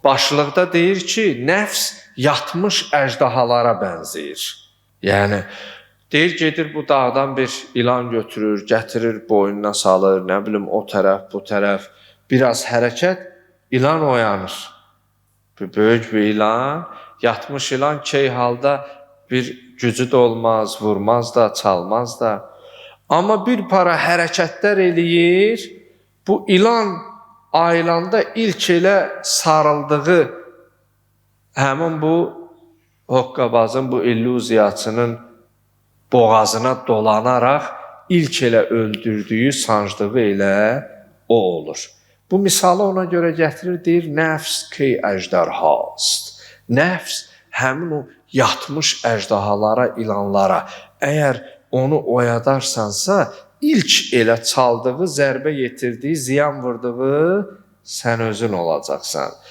başlıqda deyir ki, nəfs yatmış əjdahalara bənzəyir. Yəni, deyir, gedir bu dağdan bir ilan götürür, gətirir, boynuna salır, nə bilim, o tərəf, bu tərəf. Biraz hərəkət, ilan oyanır. Böyük bir ilan, yatmış ilan key halda bir gücü də olmaz, vurmaz da, çalmaz da. Amma bir para hərəkətlər eləyir, bu ilan ayılanda ilk elə sarıldığı həmin bu hoqqabazın, bu illüziyaçının boğazına dolanaraq ilk elə öldürdüyü, sancdığı elə o olur. Bu misalı ona görə gətirir, deyir, nəfs key əjdarhast. Nəfs həmin o yatmış əjdahalara, ilanlara, əgər onu oyadarsansa, ilk elə çaldığı, zərbə yetirdiyi, ziyan vurduğu sən özün olacaqsan.